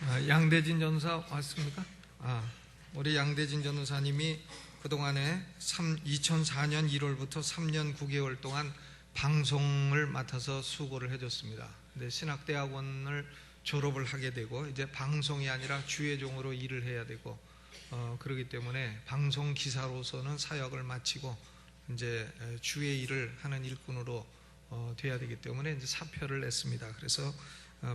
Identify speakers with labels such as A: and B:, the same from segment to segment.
A: 양대진 전사 왔습니까? 우리 양대진 전도사님이 그동안에 2004년 1월부터 3년 9개월 동안 방송을 맡아서 수고를 해줬습니다. 근데 신학대학원을 졸업을 하게 되고 이제 방송이 아니라 주예종으로 일을 해야 되고 그렇기 때문에 방송 기사로서는 사역을 마치고 이제 주의 일을 하는 일꾼으로 돼야 되기 때문에 이제 사표를 냈습니다. 그래서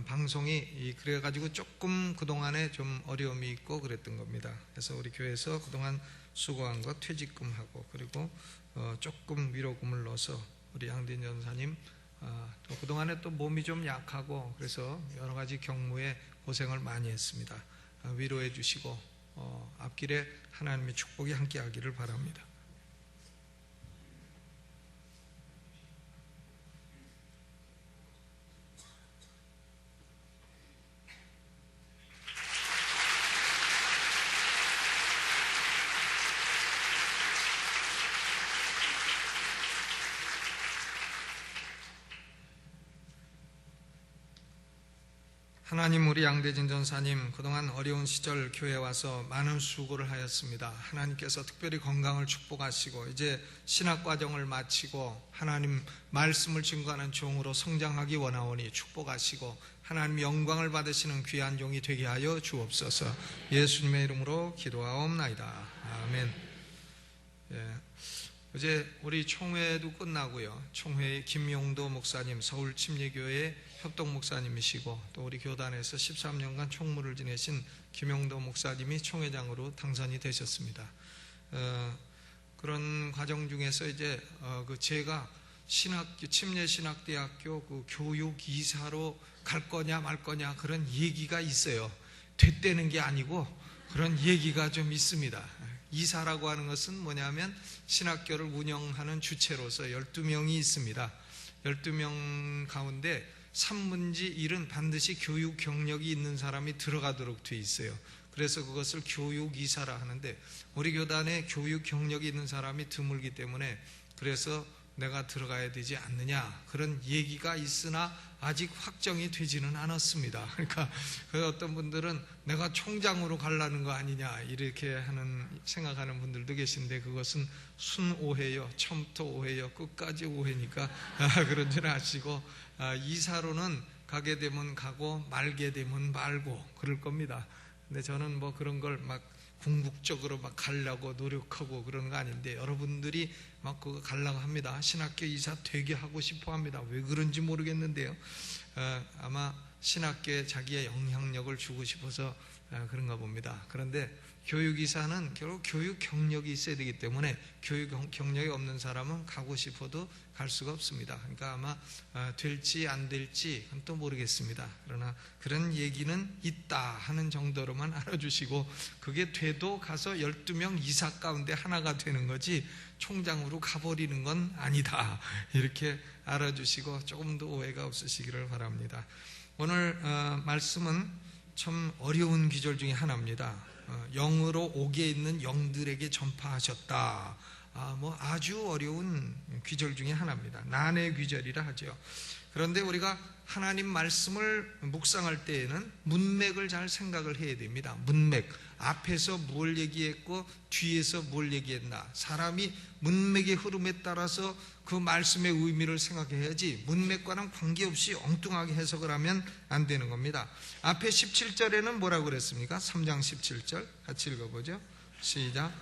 A: 방송이 그래가지고 조금 그동안에 좀 어려움이 있고 그랬던 겁니다. 그래서 우리 교회에서 그동안 수고한 거 퇴직금하고 그리고 조금 위로금을 넣어서 우리 양대진 전사님 또 그동안에 또 몸이 좀 약하고 그래서 여러 가지 경무에 고생을 많이 했습니다. 위로해 주시고 앞길에 하나님의 축복이 함께 하기를 바랍니다. 하나님, 우리 양대진 전사님 그동안 어려운 시절 교회에 와서 많은 수고를 하였습니다. 하나님께서 특별히 건강을 축복하시고 이제 신학과정을 마치고 하나님 말씀을 증거하는 종으로 성장하기 원하오니 축복하시고 하나님 영광을 받으시는 귀한 종이 되게 하여 주옵소서. 예수님의 이름으로 기도하옵나이다. 아멘. 어제 우리 총회도 끝나고요. 총회의 김용도 목사님, 서울 침례교회 협동 목사님이시고 또 우리 교단에서 13년간 총무를 지내신 김용도 목사님이 총회장으로 당선이 되셨습니다. 그런 과정 중에서 이제 제가 침례신학대학교 그 교육이사로 갈 거냐 말 거냐 그런 얘기가 있어요. 됐다는 게 아니고 그런 얘기가 좀 있습니다. 이사라고 하는 것은 뭐냐면 신학교를 운영하는 주체로서 12명이 있습니다. 12명 가운데 산문지 일은 반드시 교육 경력이 있는 사람이 들어가도록 돼 있어요. 그래서 그것을 교육이사라 하는데 우리 교단에 교육 경력이 있는 사람이 드물기 때문에 그래서 내가 들어가야 되지 않느냐 그런 얘기가 있으나 아직 확정이 되지는 않았습니다. 그러니까 어떤 분들은 내가 총장으로 가려는 거 아니냐 이렇게 생각하는 분들도 계신데 그것은 순오해요. 처음부터 오해요. 끝까지 오해니까 그런 줄 아시고 이사로는 가게 되면 가고 말게 되면 말고 그럴 겁니다. 근데 저는 뭐 그런 걸 막 궁극적으로 막 가려고 노력하고 그런 거 아닌데 여러분들이 막 그거 가려고 합니다. 신학교 이사 되게 하고 싶어 합니다. 왜 그런지 모르겠는데요. 아마 신학교에 자기의 영향력을 주고 싶어서 그런가 봅니다. 그런데 교육이사는 결국 교육 경력이 있어야 되기 때문에 교육 경력이 없는 사람은 가고 싶어도 갈 수가 없습니다. 그러니까 아마 될지 안 될지 또 모르겠습니다. 그러나 그런 얘기는 있다 하는 정도로만 알아주시고 그게 돼도 가서 12명 이사 가운데 하나가 되는 거지 총장으로 가버리는 건 아니다. 이렇게 알아주시고 조금 더 오해가 없으시기를 바랍니다. 오늘 말씀은 참 어려운 귀절 중에 하나입니다. 영으로 옥에 있는 영들에게 전파하셨다. 아주 어려운 귀절 중에 하나입니다. 난의 귀절이라 하죠. 그런데 우리가 하나님 말씀을 묵상할 때에는 문맥을 잘 생각을 해야 됩니다. 문맥, 앞에서 뭘 얘기했고 뒤에서 뭘 얘기했나. 사람이 문맥의 흐름에 따라서 그 말씀의 의미를 생각해야지 문맥과는 관계없이 엉뚱하게 해석을 하면 안 되는 겁니다. 앞에 17절에는 뭐라고 그랬습니까? 3장 17절 같이 읽어보죠. 시작.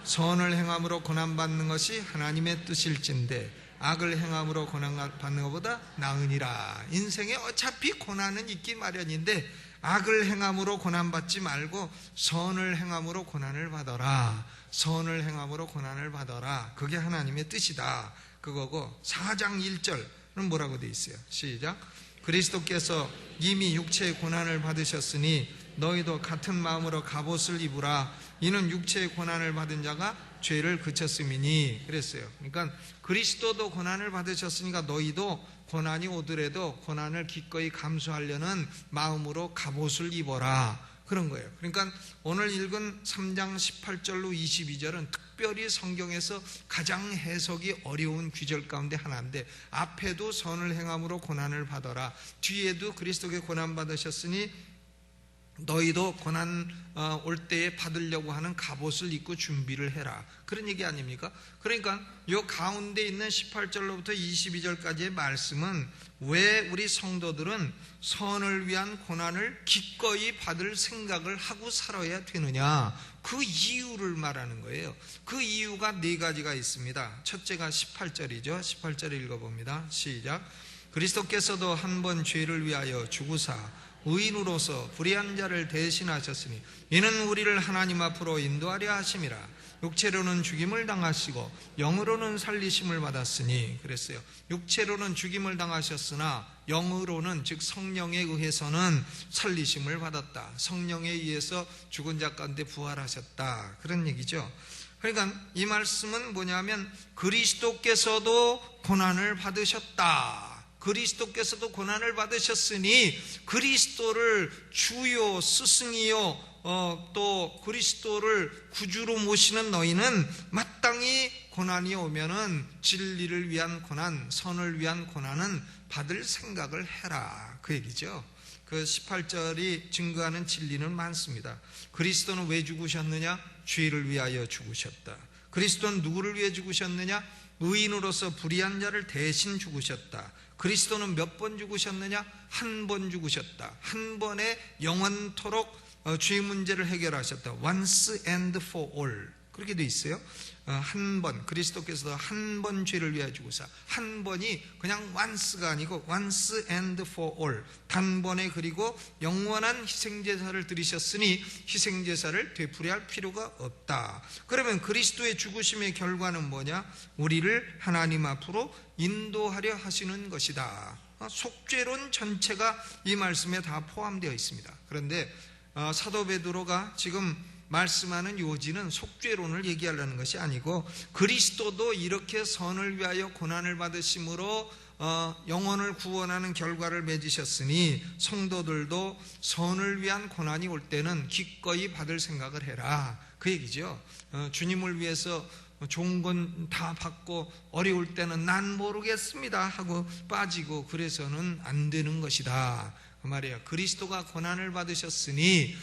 A: 선을 행함으로 고난받는 것이 하나님의 뜻일진데 악을 행함으로 고난받는 것보다 나으니라. 인생에 어차피 고난은 있기 마련인데 악을 행함으로 고난받지 말고 선을 행함으로 고난을 받아라. 선을 행함으로 고난을 받아라. 그게 하나님의 뜻이다. 그거고 4장 1절은 뭐라고 돼 있어요? 시작. 그리스도께서 이미 육체의 고난을 받으셨으니 너희도 같은 마음으로 갑옷을 입으라. 이는 육체의 고난을 받은 자가 죄를 그쳤음이니. 그랬어요. 그러니까 그리스도도 고난을 받으셨으니까 너희도 고난이 오더라도 고난을 기꺼이 감수하려는 마음으로 갑옷을 입어라. 그런 거예요. 그러니까 오늘 읽은 3장 18절로 22절은 특별히 성경에서 가장 해석이 어려운 귀절 가운데 하나인데 앞에도 선을 행함으로 고난을 받아라. 뒤에도 그리스도께 고난 받으셨으니 너희도 고난 올 때에 받으려고 하는 갑옷을 입고 준비를 해라. 그런 얘기 아닙니까? 그러니까 요 가운데 있는 18절로부터 22절까지의 말씀은 왜 우리 성도들은 선을 위한 고난을 기꺼이 받을 생각을 하고 살아야 되느냐, 그 이유를 말하는 거예요. 그 이유가 네 가지가 있습니다. 첫째가 18절이죠. 18절 읽어봅니다. 시작. 그리스도께서도 한 번 죄를 위하여 죽으사 의인으로서 불의한 자를 대신하셨으니 이는 우리를 하나님 앞으로 인도하려 하심이라. 육체로는 죽임을 당하시고 영으로는 살리심을 받았으니, 그랬어요. 육체로는 죽임을 당하셨으나 영으로는, 즉 성령에 의해서는 살리심을 받았다. 성령에 의해서 죽은 자 가운데 부활하셨다, 그런 얘기죠. 그러니까 이 말씀은 뭐냐면 그리스도께서도 고난을 받으셨다. 그리스도께서도 고난을 받으셨으니 그리스도를 주요 스승이요 또 그리스도를 구주로 모시는 너희는 마땅히 고난이 오면은 진리를 위한 고난, 선을 위한 고난은 받을 생각을 해라, 그 얘기죠. 그 18절이 증거하는 진리는 많습니다. 그리스도는 왜 죽으셨느냐? 죄를 위하여 죽으셨다. 그리스도는 누구를 위해 죽으셨느냐? 의인으로서 불의한 자를 대신 죽으셨다. 그리스도는 몇 번 죽으셨느냐? 한 번 죽으셨다. 한 번에 영원토록 죄 문제를 해결하셨다. Once and for all, 그렇게 돼 있어요. 한 번, 그리스도께서도 한 번 죄를 위하여 죽으사, 한 번이 그냥 once가 아니고 once and for all, 단번에, 그리고 영원한 희생제사를 드리셨으니 희생제사를 되풀이할 필요가 없다. 그러면 그리스도의 죽으심의 결과는 뭐냐? 우리를 하나님 앞으로 인도하려 하시는 것이다. 속죄론 전체가 이 말씀에 다 포함되어 있습니다. 그런데 사도 베드로가 지금 말씀하는 요지는 속죄론을 얘기하려는 것이 아니고 그리스도도 이렇게 선을 위하여 고난을 받으심으로 영혼을 구원하는 결과를 맺으셨으니 성도들도 선을 위한 고난이 올 때는 기꺼이 받을 생각을 해라, 그 얘기죠. 주님을 위해서 좋은 건 다 받고 어려울 때는 난 모르겠습니다 하고 빠지고 그래서는 안 되는 것이다, 그 말이에요. 그리스도가 고난을 받으셨으니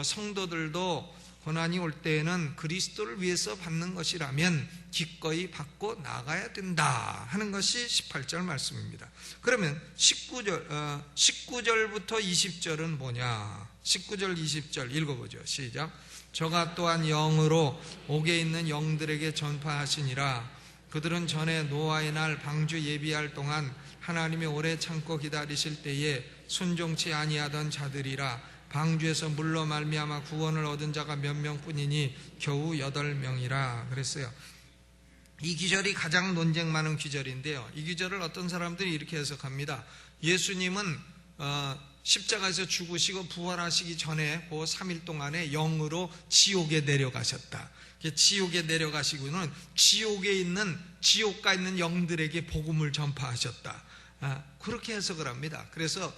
A: 성도들도 고난이 올 때에는 그리스도를 위해서 받는 것이라면 기꺼이 받고 나가야 된다 하는 것이 18절 말씀입니다. 그러면 19절부터 20절은 뭐냐? 19절 20절 읽어보죠. 시작. 저가 또한 영으로 옥에 있는 영들에게 전파하시니라. 그들은 전에 노아의 날 방주 예비할 동안 하나님이 오래 참고 기다리실 때에 순종치 아니하던 자들이라. 방주에서 물로 말미암아 구원을 얻은 자가 몇 명뿐이니 겨우 8명이라 그랬어요. 이 기절이 가장 논쟁 많은 기절인데요. 이 기절을 어떤 사람들이 이렇게 해석합니다. 예수님은 십자가에서 죽으시고 부활하시기 전에 그 3일 동안에 영으로 지옥에 내려가셨다. 지옥에 내려가시고는 지옥가 있는 영들에게 복음을 전파하셨다. 그렇게 해석을 합니다. 그래서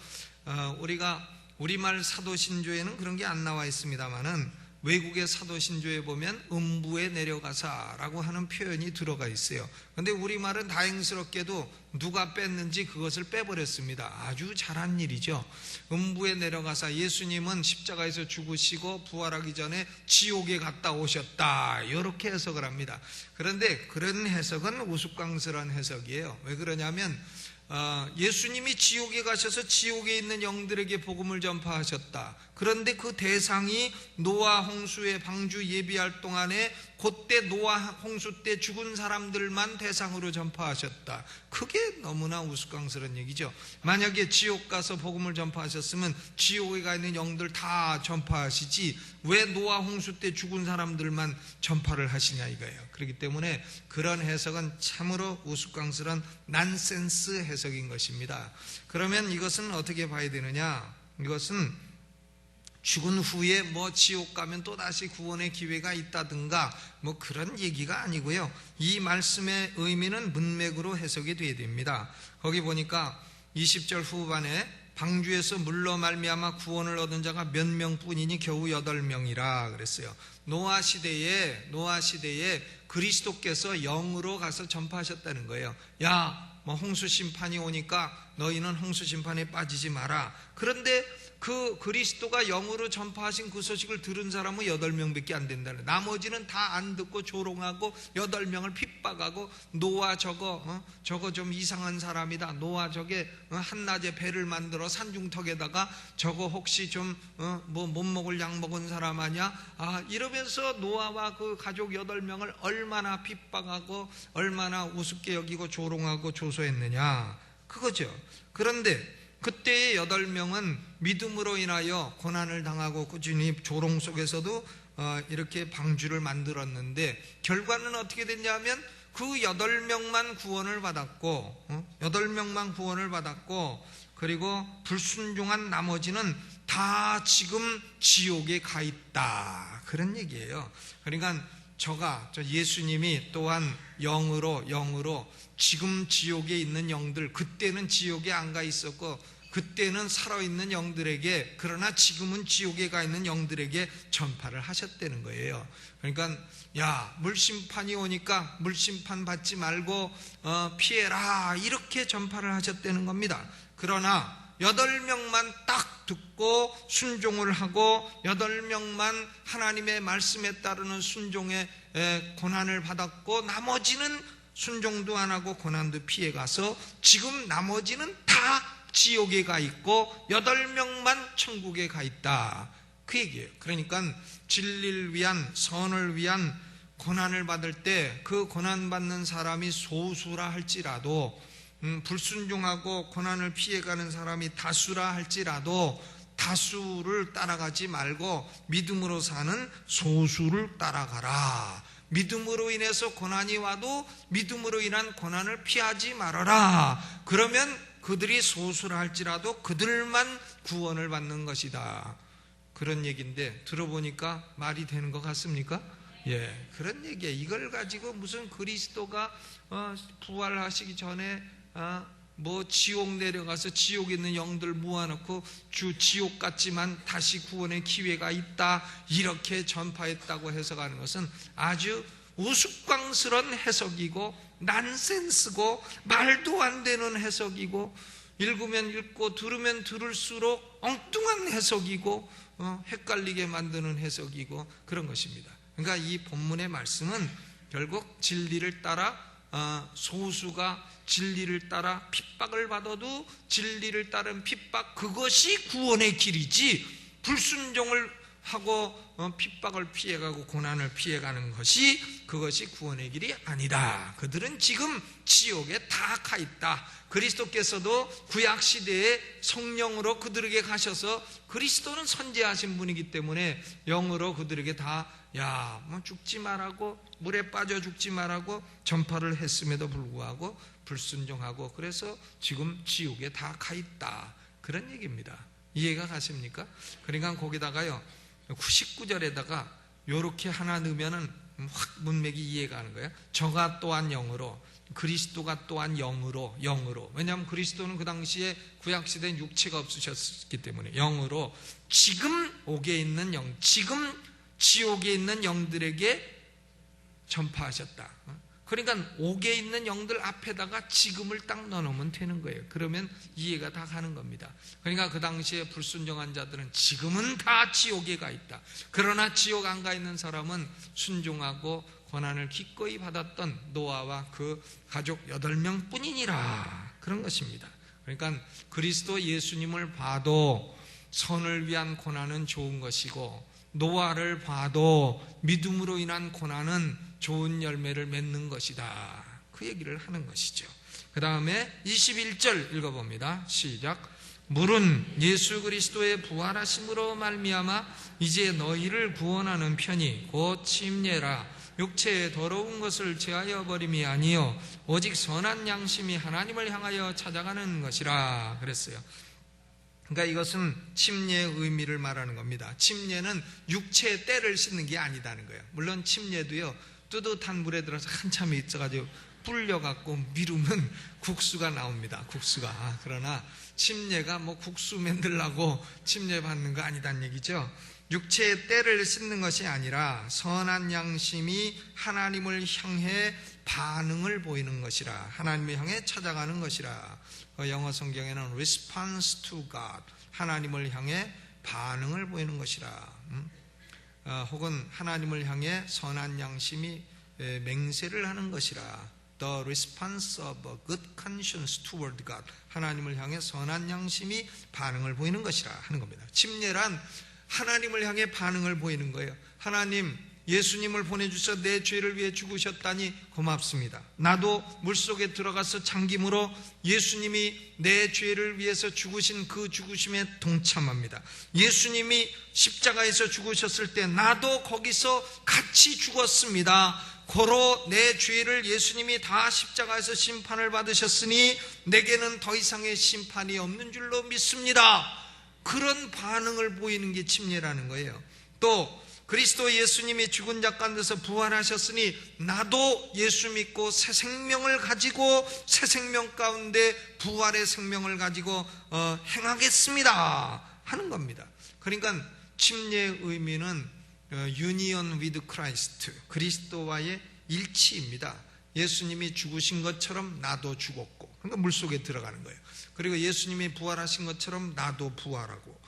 A: 우리가 우리말 사도신조에는 그런 게 안 나와 있습니다만은 외국의 사도신조에 보면 음부에 내려가사라고 하는 표현이 들어가 있어요. 그런데 우리말은 다행스럽게도 누가 뺐는지 그것을 빼버렸습니다. 아주 잘한 일이죠. 음부에 내려가사, 예수님은 십자가에서 죽으시고 부활하기 전에 지옥에 갔다 오셨다, 이렇게 해석을 합니다. 그런데 그런 해석은 우스꽝스러운 해석이에요. 왜 그러냐면 예수님이 지옥에 가셔서 지옥에 있는 영들에게 복음을 전파하셨다. 그런데 그 대상이 노아 홍수의 방주 예비할 동안에 그때 노아 홍수 때 죽은 사람들만 대상으로 전파하셨다. 그게 너무나 우스꽝스러운 얘기죠. 만약에 지옥 가서 복음을 전파하셨으면 지옥에 가 있는 영들 다 전파하시지 왜 노아 홍수 때 죽은 사람들만 전파를 하시냐 이거예요. 그렇기 때문에 그런 해석은 참으로 우스꽝스러운 난센스 해석인 것입니다. 그러면 이것은 어떻게 봐야 되느냐? 이것은 죽은 후에 지옥 가면 또다시 구원의 기회가 있다든가 그런 얘기가 아니고요. 이 말씀의 의미는 문맥으로 해석이 돼야 됩니다. 거기 보니까 20절 후반에 방주에서 물로 말미암아 구원을 얻은 자가 몇 명뿐이니 겨우 8명이라 그랬어요. 노아 시대에 그리스도께서 영으로 가서 전파하셨다는 거예요. 홍수 심판이 오니까 너희는 홍수 심판에 빠지지 마라. 그런데 그 그리스도가 영으로 전파하신 그 소식을 들은 사람은 8명밖에 안 된다는, 나머지는 다 안 듣고 조롱하고 8명을 핍박하고, 노아 저거 좀 이상한 사람이다, 노아 저게 한낮에 배를 만들어 산중턱에다가 저거 혹시 좀 뭐 못 먹을 약 먹은 사람 아니야, 이러면서 노아와 그 가족 8명을 얼마나 핍박하고 얼마나 우습게 여기고 조롱하고 조소했느냐, 그거죠. 그런데 그때의 8명은 믿음으로 인하여 고난을 당하고 꾸준히 조롱 속에서도 이렇게 방주를 만들었는데, 결과는 어떻게 됐냐면 그 8명만 구원을 받았고, 8명만 구원을 받았고, 그리고 불순종한 나머지는 다 지금 지옥에 가 있다, 그런 얘기예요. 그러니까 저 예수님이 또한 영으로 지금 지옥에 있는 영들, 그때는 지옥에 안 가 있었고 그때는 살아있는 영들에게, 그러나 지금은 지옥에 가 있는 영들에게 전파를 하셨다는 거예요. 그러니까 야, 물심판이 오니까 물심판 받지 말고 피해라, 이렇게 전파를 하셨다는 겁니다. 그러나 8명만 딱 듣고 순종을 하고 8명만 하나님의 말씀에 따르는 순종의 고난을 받았고, 나머지는 순종도 안 하고 고난도 피해가서 지금 나머지는 다 지옥에 가 있고 8명만 천국에 가 있다, 그 얘기예요. 그러니까 진리를 위한, 선을 위한 고난을 받을 때 그 고난받는 사람이 소수라 할지라도, 불순종하고 고난을 피해가는 사람이 다수라 할지라도 다수를 따라가지 말고 믿음으로 사는 소수를 따라가라. 믿음으로 인해서 고난이 와도 믿음으로 인한 고난을 피하지 말아라. 그러면 그들이 소수라 할지라도 그들만 구원을 받는 것이다, 그런 얘기인데, 들어보니까 말이 되는 것 같습니까? 예, 그런 얘기예요. 이걸 가지고 무슨 그리스도가 부활하시기 전에 뭐 지옥 내려가서 지옥에 있는 영들 모아놓고 지옥 같지만 다시 구원의 기회가 있다, 이렇게 전파했다고 해석하는 것은 아주 우스꽝스러운 해석이고 난센스고 말도 안 되는 해석이고, 읽으면 읽고 들으면 들을수록 엉뚱한 해석이고 헷갈리게 만드는 해석이고, 그런 것입니다. 그러니까 이 본문의 말씀은 결국 진리를 따라, 소수가 진리를 따라 핍박을 받아도 진리를 따른 핍박, 그것이 구원의 길이지, 불순종을 하고 핍박을 피해가고 고난을 피해가는 것이, 그것이 구원의 길이 아니다. 그들은 지금 지옥에 다 가 있다. 그리스도께서도 구약시대에 성령으로 그들에게 가셔서, 그리스도는 선지하신 분이기 때문에 영으로 그들에게 다 뭐 죽지 말라고, 물에 빠져 죽지 말라고 전파를 했음에도 불구하고 불순종하고, 그래서 지금 지옥에 다 가 있다, 그런 얘기입니다. 이해가 가십니까? 그러니까 거기다가요 19절에다가 요렇게 하나 넣으면은 확 문맥이 이해가 가는 거예요. 저가 또한 영으로, 그리스도가 또한 영으로. 왜냐하면 그리스도는 그 당시에 구약시대엔 육체가 없으셨기 때문에 영으로 지금 옥에 있는 영, 지금 지옥에 있는 영들에게 전파하셨다. 그러니까 옥에 있는 영들 앞에다가 지금을 딱 넣어놓으면 되는 거예요. 그러면 이해가 다 가는 겁니다. 그러니까 그 당시에 불순종한 자들은 지금은 다 지옥에 가 있다. 그러나 지옥 안 가 있는 사람은 순종하고 고난을 기꺼이 받았던 노아와 그 가족 8명 뿐이니라, 그런 것입니다. 그러니까 그리스도 예수님을 봐도 선을 위한 고난은 좋은 것이고, 노아를 봐도 믿음으로 인한 고난은 좋은 열매를 맺는 것이다, 그 얘기를 하는 것이죠. 그 다음에 21절 읽어봅니다. 시작. 물은 예수 그리스도의 부활하심으로 말미암아 이제 너희를 구원하는 편이 곧 침례라. 육체의 더러운 것을 제하여 버림이 아니요 오직 선한 양심이 하나님을 향하여 찾아가는 것이라 그랬어요. 그러니까 이것은 침례의 의미를 말하는 겁니다. 침례는 육체의 때를 씻는 게 아니다는 거예요. 물론 침례도요 뜨뜻한 물에 들어서 한참 있어가지고 불려갖고 미루면 국수가 나옵니다. 국수가. 그러나 침례가 뭐 국수 만들라고 침례 받는 거 아니다는 얘기죠. 육체의 때를 씻는 것이 아니라 선한 양심이 하나님을 향해 반응을 보이는 것이라. 하나님을 향해 찾아가는 것이라. 영어 성경에는 response to God, 하나님을 향해 반응을 보이는 것이라. 혹은 하나님을 향해 선한 양심이 맹세를 하는 것이라. The response of a good conscience toward God, 하나님을 향해 선한 양심이 반응을 보이는 것이라 하는 겁니다. 침례란 하나님을 향해 반응을 보이는 거예요. 하나님, 예수님을 보내주셔서 내 죄를 위해 죽으셨다니 고맙습니다. 나도 물속에 들어가서 잠김으로 예수님이 내 죄를 위해서 죽으신 그 죽으심에 동참합니다. 예수님이 십자가에서 죽으셨을 때 나도 거기서 같이 죽었습니다. 고로 내 죄를 예수님이 다 십자가에서 심판을 받으셨으니 내게는 더 이상의 심판이 없는 줄로 믿습니다. 그런 반응을 보이는 게 침례라는 거예요. 또 그리스도 예수님이 죽은 자 가운데서 부활하셨으니 나도 예수 믿고 새 생명을 가지고 새 생명 가운데 부활의 생명을 가지고 행하겠습니다 하는 겁니다. 그러니까 침례의 의미는 union with Christ, 그리스도와의 일치입니다. 예수님이 죽으신 것처럼 나도 죽었고, 그러니까 물속에 들어가는 거예요. 그리고 예수님이 부활하신 것처럼 나도 부활하고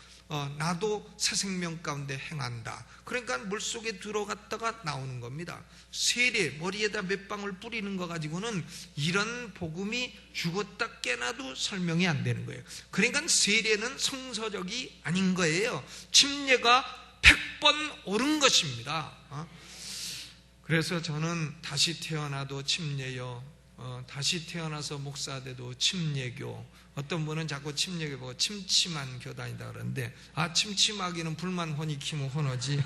A: 나도 새 생명 가운데 행한다. 그러니까 물속에 들어갔다가 나오는 겁니다. 세례, 머리에다 몇 방울 뿌리는 거 가지고는 이런 복음이 죽었다 깨나도 설명이 안 되는 거예요. 그러니까 세례는 성서적이 아닌 거예요. 침례가 100번 옳은 것입니다. 그래서 저는 다시 태어나도 침례요, 다시 태어나서 목사돼도 침례교. 어떤 분은 자꾸 침례교 보고 침침한 교단이다 그러는데, 침침하기는 불만 혼이 키면 혼어지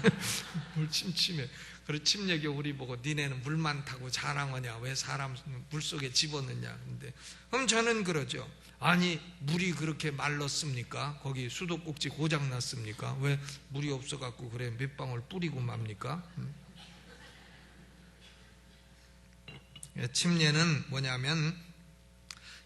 A: 뭘 침침해. 그리고 침례교 우리 보고 니네는 물 많다고 자랑하냐, 왜 사람 물속에 집어넣냐. 근데 그럼 저는 그러죠. 아니, 물이 그렇게 말랐습니까? 거기 수도꼭지 고장났습니까? 왜 물이 없어갖고 그래 몇 방울 뿌리고 맙니까? 침례는 뭐냐면,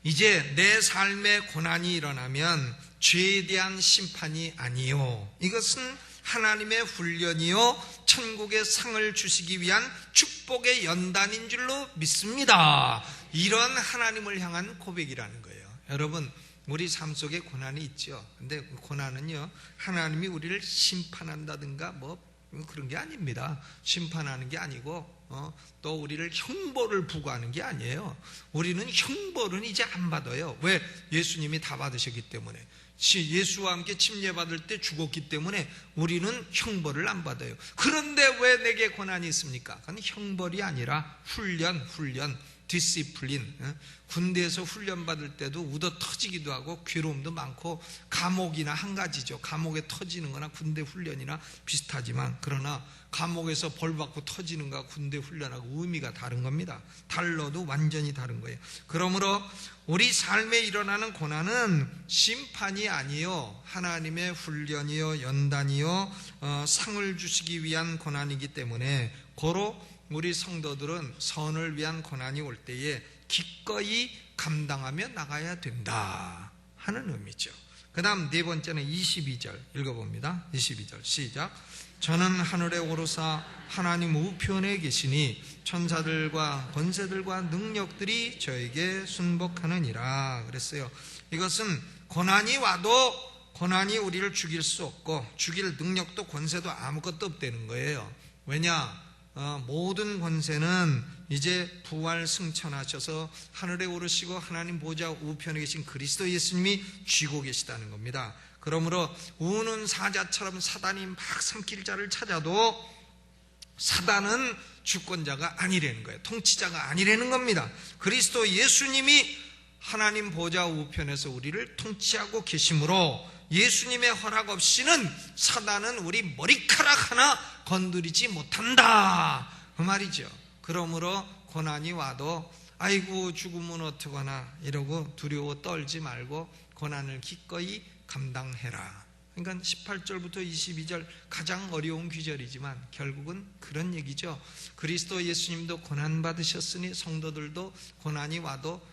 A: 이제 내 삶에 고난이 일어나면 죄에 대한 심판이 아니요, 이것은 하나님의 훈련이요 천국의 상을 주시기 위한 축복의 연단인 줄로 믿습니다. 이런 하나님을 향한 고백이라는 거예요. 여러분, 우리 삶 속에 고난이 있죠. 근데 고난은요, 하나님이 우리를 심판한다든가 뭐 그런 게 아닙니다. 심판하는 게 아니고 또 우리를 형벌을 부과하는 게 아니에요. 우리는 형벌은 이제 안 받아요. 왜? 예수님이 다 받으셨기 때문에. 예수와 함께 침례받을 때 죽었기 때문에 우리는 형벌을 안 받아요. 그런데 왜 내게 고난이 있습니까? 그건 형벌이 아니라 훈련, 디시플린. 군대에서 훈련받을 때도 ud어 터지기도 하고 괴로움도 많고, 감옥이나 한 가지죠. 감옥에 터지는 거나 군대 훈련이나 비슷하지만, 그러나 감옥에서 벌받고 터지는 거와 군대 훈련하고 의미가 다른 겁니다. 달러도 완전히 다른 거예요. 그러므로 우리 삶에 일어나는 고난은 심판이 아니요 하나님의 훈련이요 연단이요 상을 주시기 위한 고난이기 때문에, 고로 우리 성도들은 선을 위한 고난이 올 때에 기꺼이 감당하며 나가야 된다 하는 의미죠. 그 다음 네 번째는 22절 읽어봅니다. 22절 시작. 저는 하늘에 오르사 하나님 우편에 계시니 천사들과 권세들과 능력들이 저에게 순복하느니라 그랬어요. 이것은 고난이 와도 고난이 우리를 죽일 수 없고 죽일 능력도 권세도 아무것도 없다는 거예요. 왜냐? 모든 권세는 이제 부활 승천하셔서 하늘에 오르시고 하나님 보좌 우편에 계신 그리스도 예수님이 쥐고 계시다는 겁니다. 그러므로 우는 사자처럼 사단이 막 삼킬 자를 찾아도 사단은 주권자가 아니라는 거예요. 통치자가 아니라는 겁니다. 그리스도 예수님이 하나님 보좌 우편에서 우리를 통치하고 계시므로 예수님의 허락 없이는 사단은 우리 머리카락 하나 건드리지 못한다 그 말이죠. 그러므로 고난이 와도 아이고 죽으면 어떡하나 이러고 두려워 떨지 말고 고난을 기꺼이 감당해라. 그러니까 18절부터 22절 가장 어려운 귀절이지만 결국은 그런 얘기죠. 그리스도 예수님도 고난 받으셨으니 성도들도 고난이 와도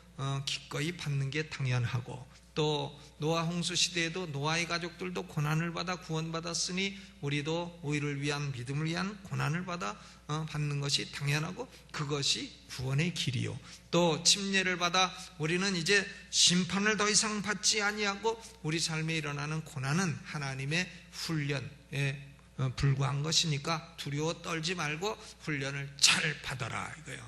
A: 기꺼이 받는 게 당연하고, 또 노아 홍수 시대에도 노아의 가족들도 고난을 받아 구원받았으니 우리도 우리를 위한 믿음을 위한 고난을 받아 받는 것이 당연하고 그것이 구원의 길이요. 또 침례를 받아 우리는 이제 심판을 더 이상 받지 아니하고 우리 삶에 일어나는 고난은 하나님의 훈련에 불과한 것이니까 두려워 떨지 말고 훈련을 잘 받아라 이거예요.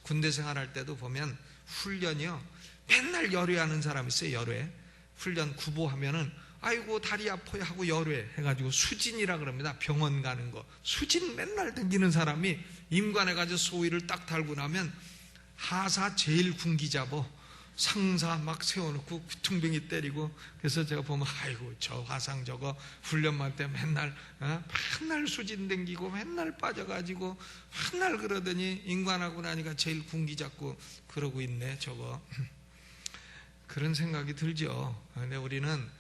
A: 군대 생활할 때도 보면 훈련이요, 맨날 열외하는 사람 있어요. 열외 훈련 구보하면은 아이고 다리 아파요 하고 열외 해가지고 수진이라 그럽니다. 병원 가는 거 수진 맨날 댕기는 사람이 임관에 가서 소위를 딱 달고 나면 하사 제일 군기 잡어 상사 막 세워놓고 구퉁병이 때리고. 그래서 제가 보면 아이고 저 화상 저거 훈련만 때 맨날 맨날 수진 댕기고 맨날 빠져가지고 맨날 그러더니 임관하고 나니까 제일 군기 잡고 그러고 있네 저거. 그런 생각이 들죠. 근데 우리는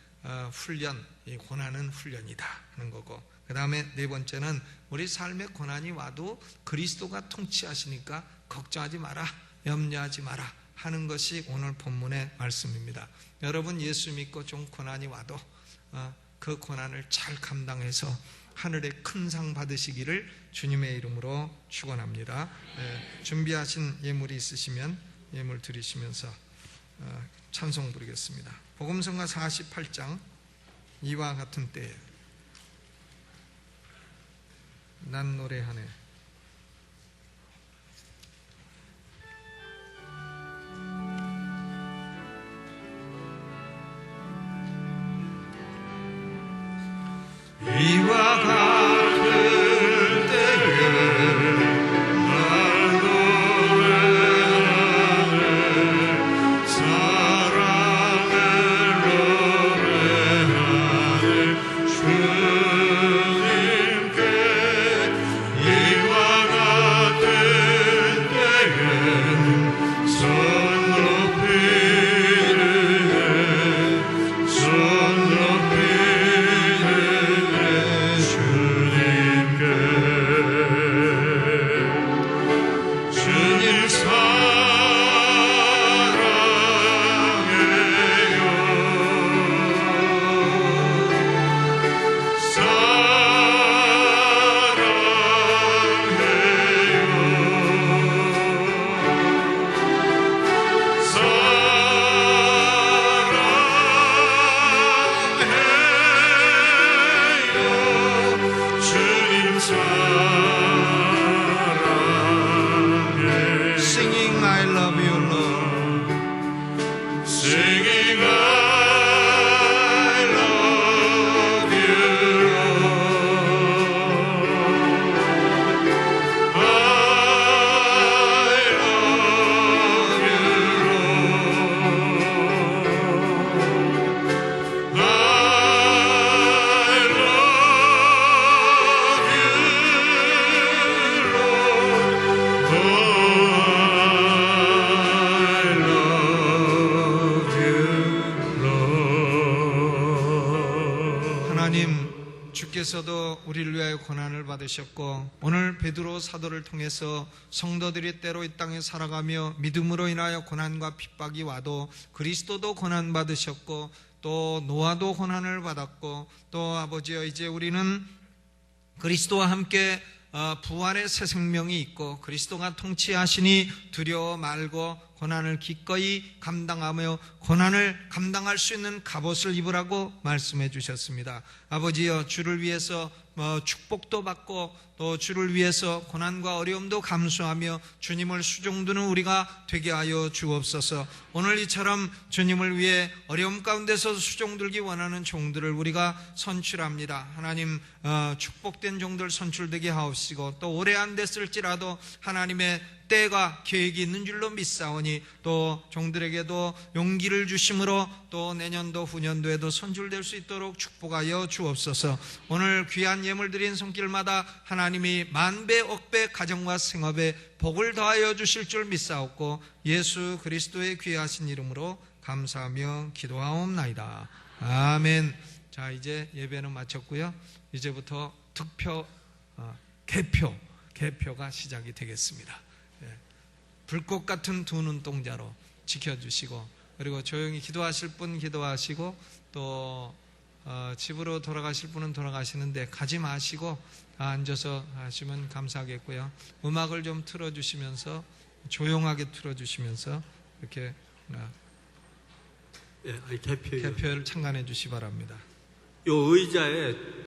A: 훈련, 이 고난은 훈련이다 하는 거고, 그 다음에 네 번째는 우리 삶에 고난이 와도 그리스도가 통치하시니까 걱정하지 마라, 염려하지 마라 하는 것이 오늘 본문의 말씀입니다. 여러분 예수 믿고 좀 고난이 와도 그 고난을 잘 감당해서 하늘의 큰 상 받으시기를 주님의 이름으로 축원합니다. 준비하신 예물이 있으시면 예물 드리시면서 찬송 부르겠습니다. 복음성가 48장 이와 같은 때에 난 노래하네. 이와 같은 때에 난 노래하네. 사랑을 노래하네. 주님께 이와 같은 때에 손 높이네. 손 높이네. 주님 사랑해요. Singing I love you Lord. Singing I love you Lord. I love you Lord. I 주께서도 우리를 위하여 고난을 받으셨고 오늘 베드로 사도를 통해서 성도들이 때로 이 땅에 살아가며 믿음으로 인하여 고난과 핍박이 와도 그리스도도 고난 받으셨고 또 노아도 고난을 받았고 또 아버지여 이제 우리는 그리스도와 함께 부활의 새 생명이 있고 그리스도가 통치하시니 두려워 말고 고난을 기꺼이 감당하며 고난을 감당할 수 있는 갑옷을 입으라고 말씀해 주셨습니다. 아버지여 주를 위해서 축복도 받고 또 주를 위해서 고난과 어려움도 감수하며 주님을 수종두는 우리가 되게 하여 주옵소서. 오늘 이처럼 주님을 위해 어려움 가운데서 수종들기 원하는 종들을 우리가 선출합니다. 하나님 축복된 종들 선출되게 하옵시고 또 오래 안 됐을지라도 하나님의 때가 계획이 있는 줄로 믿사오니 또 종들에게도 용기를 주심으로 또 내년도 후년도에도 선출될 수 있도록 축복하여 주옵소서. 오늘 귀한 예물 드린 손길마다 하나님이 만배 억배 가정과 생업에 복을 더하여 주실 줄 믿사옵고 예수 그리스도의 귀하신 이름으로 감사하며 기도하옵나이다. 아멘. 자, 이제 예배는 마쳤고요. 이제부터 득표 개표가 시작이 되겠습니다. 불꽃 같은 두 눈동자로 지켜주시고 그리고 조용히 기도하실 분 기도하시고 또 집으로 돌아가실 분은 돌아가시는데 가지 마시고 앉아서 하시면 감사하겠고요. 음악을 좀 틀어주시면서 조용하게 틀어주시면서 이렇게
B: 예, 아니, 개표를
A: 개표를 참관해 주시 기 바랍니다.
B: 요 의자에